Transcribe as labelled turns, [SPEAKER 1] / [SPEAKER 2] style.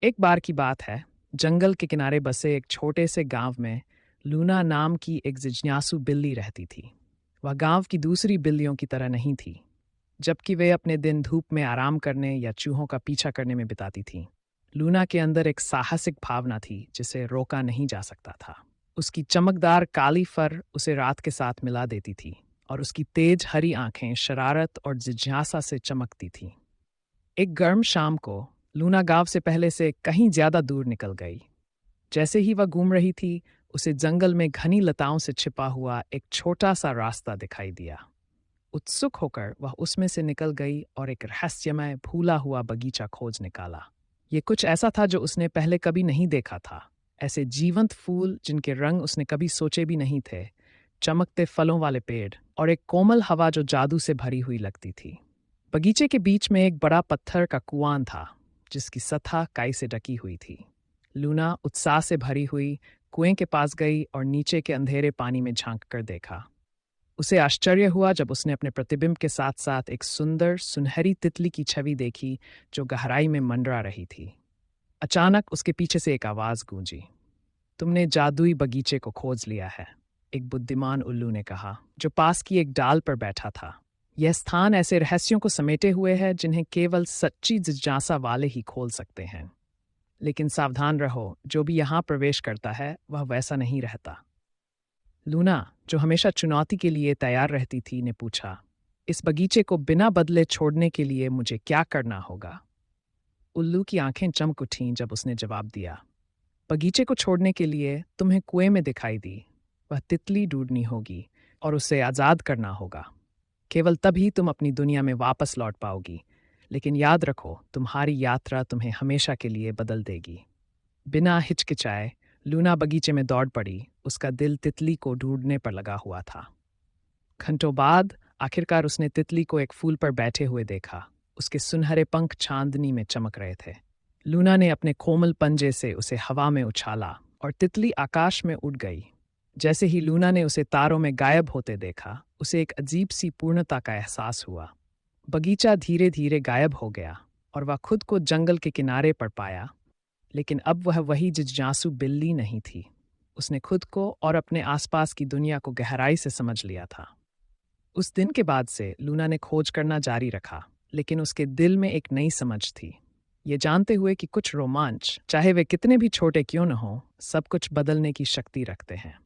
[SPEAKER 1] एक बार की बात है, जंगल के किनारे बसे एक छोटे से गांव में लूना नाम की एक जिज्ञासु बिल्ली रहती थी। वह गांव की दूसरी बिल्लियों की तरह नहीं थी। जबकि वे अपने दिन धूप में आराम करने या चूहों का पीछा करने में बिताती थीं, लूना के अंदर एक साहसिक भावना थी जिसे रोका नहीं जा सकता था। उसकी चमकदार काली फर उसे रात के साथ मिला देती थी और उसकी तेज हरी आंखें शरारत और जिज्ञासा से चमकती थीं। एक गर्म शाम को लूना गांव से पहले से कहीं ज्यादा दूर निकल गई। जैसे ही वह घूम रही थी, उसे जंगल में घनी लताओं से छिपा हुआ एक छोटा सा रास्ता दिखाई दिया। उत्सुक होकर वह उसमें से निकल गई और एक रहस्यमय फूला हुआ बगीचा खोज निकाला। ये कुछ ऐसा था जो उसने पहले कभी नहीं देखा था। ऐसे जीवंत फूल जिनके रंग उसने कभी सोचे भी नहीं थे, चमकते फलों वाले पेड़ और एक कोमल हवा जो जादू से भरी हुई लगती थी। बगीचे के बीच में एक बड़ा पत्थर का कुआं था जिसकी सतह काई से ढकी हुई थी। लूना उत्साह से भरी हुई कुएं के पास गई और नीचे के अंधेरे पानी में झांक कर देखा। उसे आश्चर्य हुआ जब उसने अपने प्रतिबिंब के साथ साथ एक सुंदर सुनहरी तितली की छवि देखी जो गहराई में मंडरा रही थी। अचानक उसके पीछे से एक आवाज गूंजी। तुमने जादुई बगीचे को खोज लिया है, एक बुद्धिमान उल्लू ने कहा, जो पास की एक डाल पर बैठा था। यह स्थान ऐसे रहस्यों को समेटे हुए है जिन्हें केवल सच्ची जिज्ञासा वाले ही खोल सकते हैं। लेकिन सावधान रहो, जो भी यहाँ प्रवेश करता है वह वैसा नहीं रहता। लूना, जो हमेशा चुनौती के लिए तैयार रहती थी, ने पूछा, इस बगीचे को बिना बदले छोड़ने के लिए मुझे क्या करना होगा? उल्लू की आंखें चमक उठीं जब उसने जवाब दिया, बगीचे को छोड़ने के लिए तुम्हें कुएं में दिखाई दी वह तितली ढूंढनी होगी और उसे आज़ाद करना होगा। केवल तभी तुम अपनी दुनिया में वापस लौट पाओगी। लेकिन याद रखो, तुम्हारी यात्रा तुम्हें हमेशा के लिए बदल देगी। बिना हिचकिचाए लूना बगीचे में दौड़ पड़ी। उसका दिल तितली को ढूंढने पर लगा हुआ था। घंटों बाद आखिरकार उसने तितली को एक फूल पर बैठे हुए देखा। उसके सुनहरे पंख चांदनी में चमक रहे थे। लूना ने अपने कोमल पंजे से उसे हवा में उछाला और तितली आकाश में उड़ गई। जैसे ही लूना ने उसे तारों में गायब होते देखा, उसे एक अजीब सी पूर्णता का एहसास हुआ। बगीचा धीरे धीरे गायब हो गया और वह खुद को जंगल के किनारे पर पाया। लेकिन अब वह वही जिज्ञासु बिल्ली नहीं थी। उसने खुद को और अपने आसपास की दुनिया को गहराई से समझ लिया था। उस दिन के बाद से लूना ने खोज करना जारी रखा, लेकिन उसके दिल में एक नई समझ थी। ये जानते हुए कि कुछ रोमांच, चाहे वे कितने भी छोटे क्यों न हों, सब कुछ बदलने की शक्ति रखते हैं।